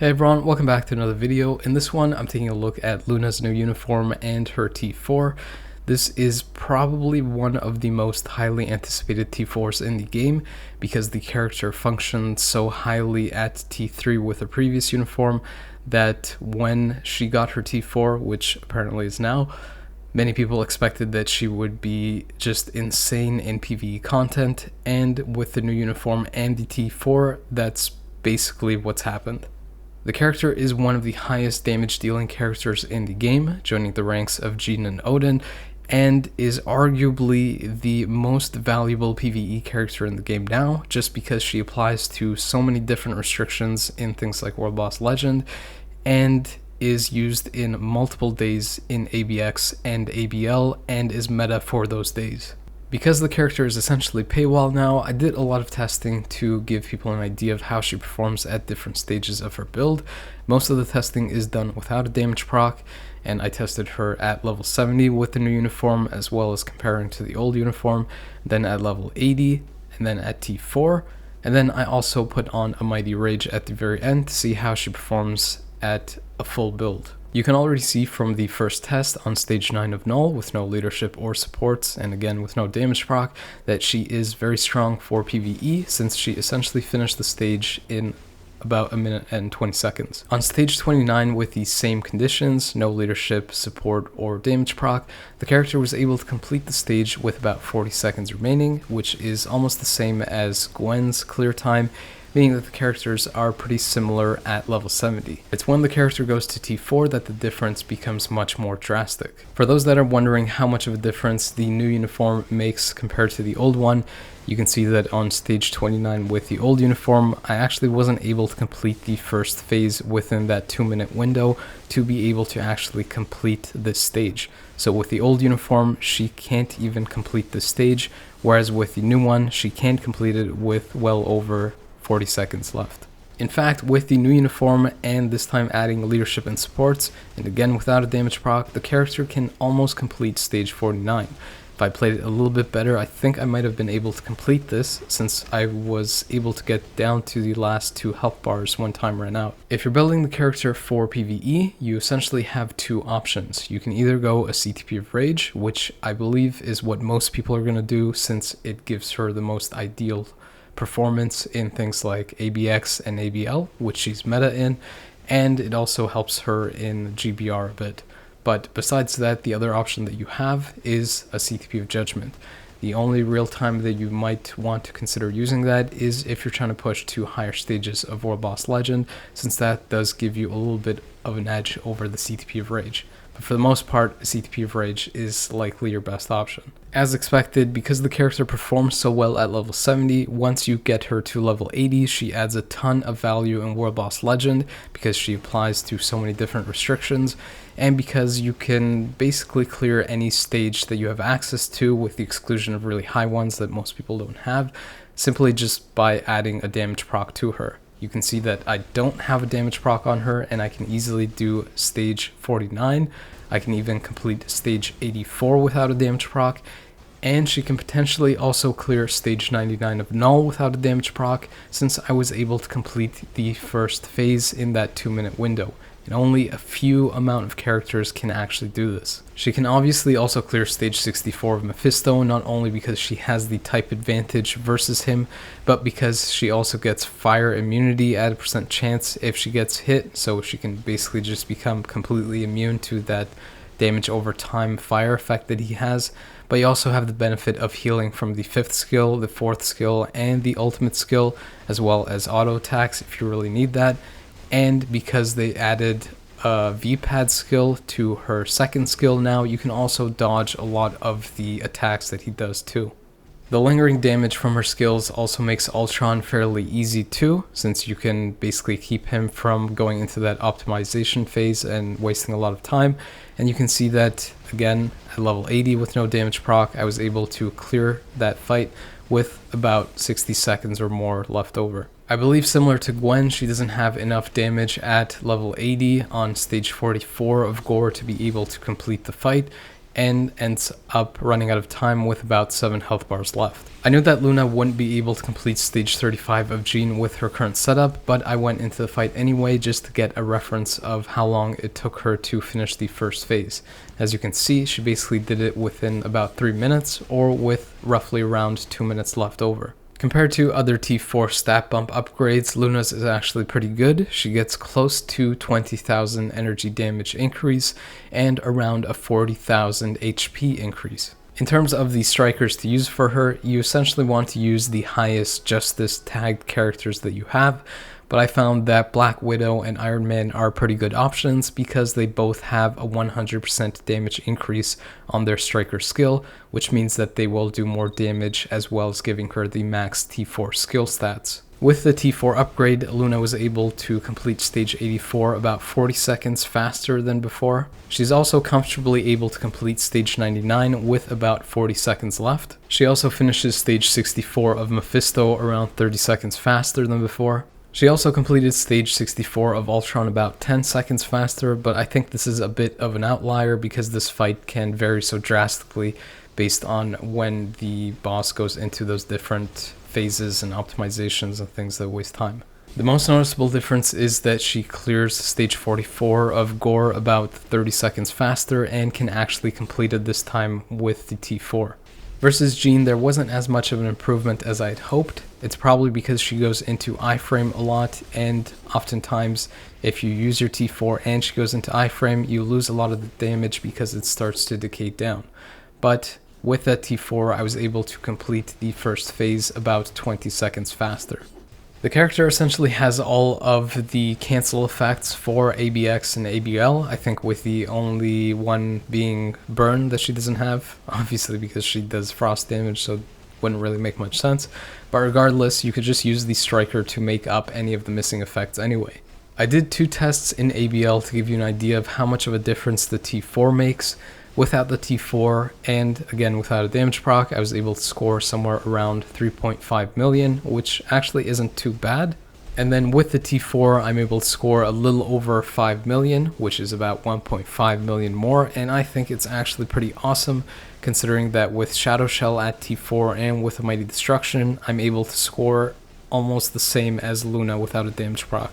Hey everyone, welcome back to another video. In this one, I'm taking a look at Luna's new uniform and her T4. This is probably one of the most highly anticipated T4s in the game because the character functioned so highly at T3 with her previous uniform that when she got her T4, which apparently is now, many people expected that she would be just insane in PvE content, and with the new uniform and the T4, that's basically what's happened. The character is one of the highest damage dealing characters in the game, joining the ranks of Jean and Odin, and is arguably the most valuable PvE character in the game now, just because she applies to so many different restrictions in things like World Boss Legend, and is used in multiple days in ABX and ABL, and is meta for those days. Because the character is essentially paywall now, I did a lot of testing to give people an idea of how she performs at different stages of her build. Most of the testing is done without a damage proc, and I tested her at level 70 with the new uniform, as well as comparing to the old uniform, then at level 80, and then at T4, and then I also put on a Mighty Rage at the very end to see how she performs at a full build. You can already see from the first test on stage 9 of Null with no leadership or supports, and again with no damage proc, that she is very strong for PvE since she essentially finished the stage in about a minute and 20 seconds. On stage 29 with the same conditions, no leadership, support, or damage proc, the character was able to complete the stage with about 40 seconds remaining, which is almost the same as Gwen's clear time, meaning that the characters are pretty similar at level 70. It's when the character goes to T4 that the difference becomes much more drastic. For those that are wondering how much of a difference the new uniform makes compared to the old one, you can see that on stage 29 with the old uniform, I actually wasn't able to complete the first phase within that 2-minute window to be able to actually complete this stage. So with the old uniform, she can't even complete this stage, whereas with the new one, she can complete it with well over 40 seconds left. In fact, with the new uniform and this time adding leadership and supports, and again without a damage proc, the character can almost complete stage 49. If I played it a little bit better, I think I might have been able to complete this since I was able to get down to the last 2 health bars when time ran out. If you're building the character for PvE, you essentially have 2 options. You can either go a CTP of Rage, which I believe is what most people are going to do since it gives her the most ideal performance in things like ABX and ABL, which she's meta in, and it also helps her in GBR a bit. But besides that, the other option that you have is a CTP of Judgment. The only real time that you might want to consider using that is if you're trying to push to higher stages of World Boss Legend, since that does give you a little bit of an edge over the CTP of Rage. But for the most part, a CTP of Rage is likely your best option. As expected, because the character performs so well at level 70, once you get her to level 80, she adds a ton of value in World Boss Legend because she applies to so many different restrictions, and because you can basically clear any stage that you have access to with the exclusion of really high ones that most people don't have, simply just by adding a damage proc to her. You can see that I don't have a damage proc on her, and I can easily do stage 49. I can even complete stage 84 without a damage proc, and she can potentially also clear stage 99 of Null without a damage proc, since I was able to complete the first phase in that 2-minute window. And only a few amount of characters can actually do this. She can obviously also clear stage 64 of Mephisto, not only because she has the type advantage versus him, but because she also gets fire immunity at a % chance if she gets hit, so she can basically just become completely immune to that damage over time fire effect that he has. But you also have the benefit of healing from the 5th skill, the 4th skill, and the ultimate skill, as well as auto attacks if you really need that. And because they added a V-pad skill to her 2nd skill now, you can also dodge a lot of the attacks that he does too. The lingering damage from her skills also makes Ultron fairly easy too, since you can basically keep him from going into that optimization phase and wasting a lot of time. And you can see that again at level 80 with no damage proc, I was able to clear that fight with about 60 seconds or more left over. I believe similar to Gwen, she doesn't have enough damage at level 80 on stage 44 of Gore to be able to complete the fight, and ends up running out of time with about 7 health bars left. I knew that Luna wouldn't be able to complete stage 35 of Jean with her current setup, but I went into the fight anyway just to get a reference of how long it took her to finish the first phase. As you can see, she basically did it within about 3 minutes, or with roughly around 2 minutes left over. Compared to other T4 stat bump upgrades, Luna's is actually pretty good. She gets close to 20,000 energy damage increase and around a 40,000 HP increase. In terms of the strikers to use for her, you essentially want to use the highest justice tagged characters that you have, but I found that Black Widow and Iron Man are pretty good options because they both have a 100% damage increase on their striker skill, which means that they will do more damage as well as giving her the max T4 skill stats. With the T4 upgrade, Luna was able to complete stage 84 about 40 seconds faster than before. She's also comfortably able to complete stage 99 with about 40 seconds left. She also finishes stage 64 of Mephisto around 30 seconds faster than before. She also completed stage 64 of Ultron about 10 seconds faster, but I think this is a bit of an outlier because this fight can vary so drastically based on when the boss goes into those different phases and optimizations and things that waste time. The most noticeable difference is that she clears stage 44 of Gore about 30 seconds faster and can actually complete it this time with the T4. Versus Jean, there wasn't as much of an improvement as I had hoped. It's probably because she goes into iframe a lot, and oftentimes if you use your T4 and she goes into iframe, you lose a lot of the damage because it starts to decay down. But with that T4, I was able to complete the first phase about 20 seconds faster. The character essentially has all of the cancel effects for ABX and ABL, I think with the only one being burn that she doesn't have, obviously because she does frost damage, so it wouldn't really make much sense. But regardless, you could just use the striker to make up any of the missing effects anyway. I did 2 tests in ABL to give you an idea of how much of a difference the T4 makes. Without the T4, and again without a damage proc, I was able to score somewhere around 3.5 million, which actually isn't too bad. And then with the T4, I'm able to score a little over 5 million, which is about 1.5 million more, and I think it's actually pretty awesome, considering that with Shadow Shell at T4 and with a Mighty Destruction, I'm able to score almost the same as Luna without a damage proc.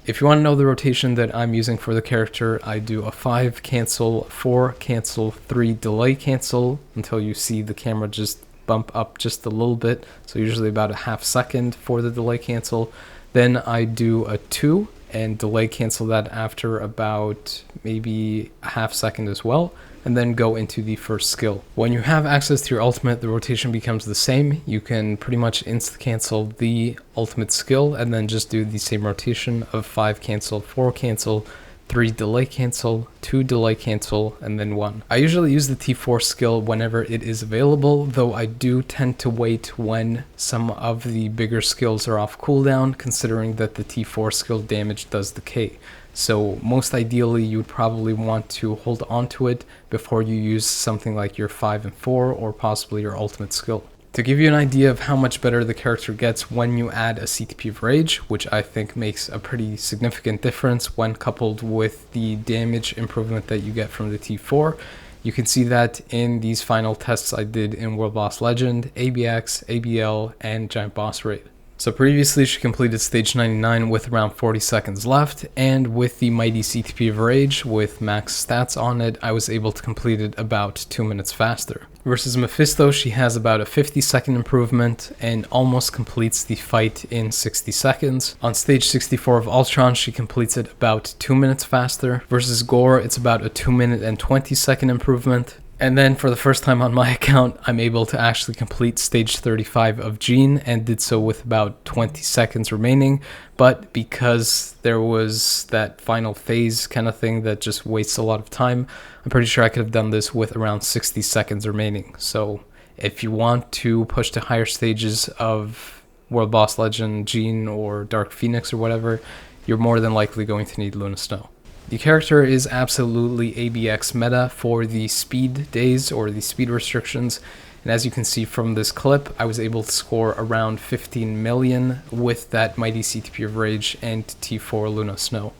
If you want to know the rotation that I'm using for the character, I do a 5 cancel, 4 cancel, 3 delay cancel until you see the camera just bump up just a little bit, so usually about a half second for the delay cancel. Then I do a 2 and delay cancel that after about maybe a half second as well, and then go into the first skill. When you have access to your ultimate, the rotation becomes the same. You can pretty much insta-cancel the ultimate skill and then just do the same rotation of 5 cancel, 4 cancel, 3 delay cancel, 2 delay cancel, and then 1. I usually use the T4 skill whenever it is available, though I do tend to wait when some of the bigger skills are off cooldown, considering that the T4 skill damage does decay. So most ideally, you would probably want to hold on to it before you use something like your 5 and 4 or possibly your ultimate skill. To give you an idea of how much better the character gets when you add a CTP of Rage, which I think makes a pretty significant difference when coupled with the damage improvement that you get from the T4, you can see that in these final tests I did in World Boss Legend, ABX, ABL, and Giant Boss Raid. So previously she completed stage 99 with around 40 seconds left, and with the mighty CTP of Rage with max stats on it, I was able to complete it about 2 minutes faster. Versus Mephisto, she has about a 50-second improvement and almost completes the fight in 60 seconds. On stage 64 of Ultron, she completes it about 2 minutes faster. Versus Gore, it's about a 2 minute and 20-second improvement. And then for the first time on my account, I'm able to actually complete stage 35 of Jean, and did so with about 20 seconds remaining. But because there was that final phase kind of thing that just wastes a lot of time, I'm pretty sure I could have done this with around 60 seconds remaining. So if you want to push to higher stages of World Boss Legend, Jean, or Dark Phoenix or whatever, you're more than likely going to need Luna Snow. The character is absolutely ABX meta for the speed days or the speed restrictions, and as you can see from this clip, I was able to score around 15 million with that mighty CTP of Rage and T4 Luna Snow.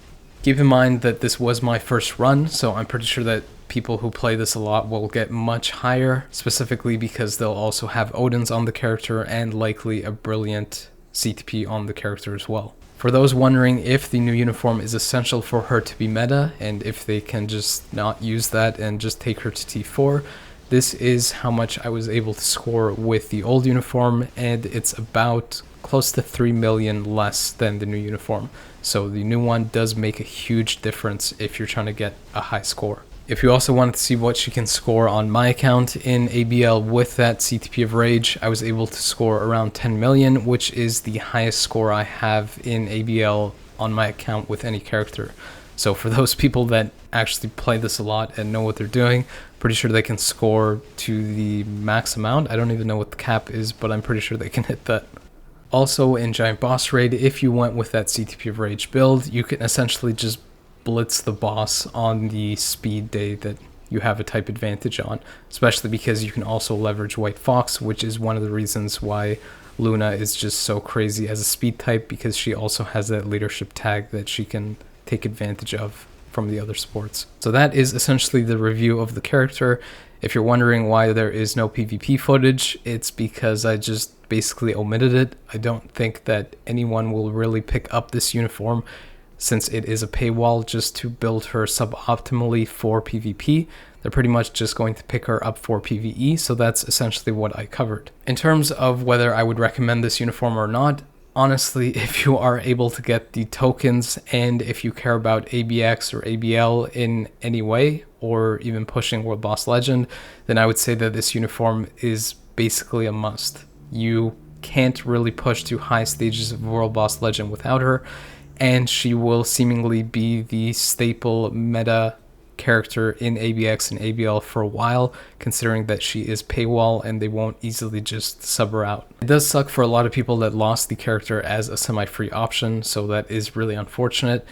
Keep in mind that this was my first run, so I'm pretty sure that people who play this a lot will get much higher, specifically because they'll also have Odins on the character and likely a brilliant CTP on the character as well. For those wondering if the new uniform is essential for her to be meta and if they can just not use that and just take her to T4, this is how much I was able to score with the old uniform, and it's about close to 3 million less than the new uniform. So the new one does make a huge difference if you're trying to get a high score. If you also wanted to see what she can score on my account in ABL with that CTP of Rage, I was able to score around 10 million, which is the highest score I have in ABL on my account with any character. So for those people that actually play this a lot and know what they're doing, pretty sure they can score to the max amount. I don't even know what the cap is, but I'm pretty sure they can hit that. Also in Giant Boss Raid, if you went with that CTP of Rage build, you can essentially just blitz the boss on the speed day that you have a type advantage on, especially because you can also leverage White Fox, which is one of the reasons why Luna is just so crazy as a speed type, because she also has that leadership tag that she can take advantage of from the other sports. So that is essentially the review of the character. If you're wondering why there is no PvP footage, it's because I just basically omitted it. I don't think that anyone will really pick up this uniform since it is a paywall just to build her suboptimally for PvP. They're pretty much just going to pick her up for PvE, so that's essentially what I covered. In terms of whether I would recommend this uniform or not, honestly, if you are able to get the tokens and if you care about ABX or ABL in any way, or even pushing World Boss Legend, then I would say that this uniform is basically a must. You can't really push to high stages of World Boss Legend without her, and she will seemingly be the staple meta character in ABX and ABL for a while, considering that she is paywall and they won't easily just sub her out. It does suck for a lot of people that lost the character as a semi-free option, so that is really unfortunate.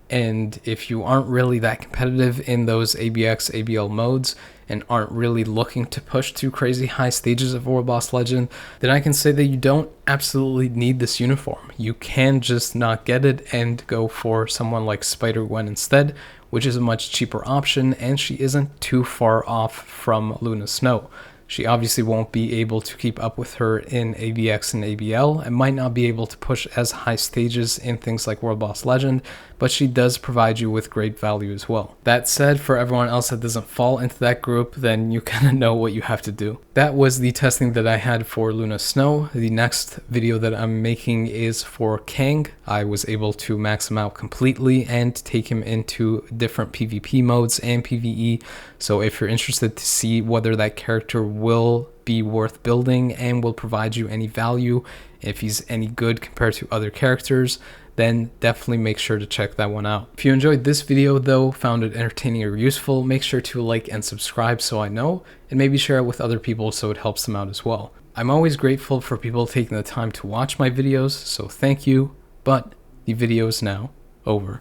And if you aren't really that competitive in those ABX, ABL modes and aren't really looking to push to crazy high stages of World Boss Legend, then I can say that you don't absolutely need this uniform. You can just not get it and go for someone like Spider-Gwen instead, which is a much cheaper option, and she isn't too far off from Luna Snow. She obviously won't be able to keep up with her in ABX and ABL and might not be able to push as high stages in things like World Boss Legend, but she does provide you with great value as well. That said, for everyone else that doesn't fall into that group, then you kind of know what you have to do. That was the testing that I had for Luna Snow. The next video that I'm making is for Kang. I was able to max him out completely and take him into different PvP modes and PvE. So if you're interested to see whether that character will be worth building and will provide you any value, if he's any good compared to other characters, then definitely make sure to check that one out. If you enjoyed this video though, found it entertaining or useful, make sure to like and subscribe so I know, and maybe share it with other people so it helps them out as well. I'm always grateful for people taking the time to watch my videos, so thank you, but the video is now over.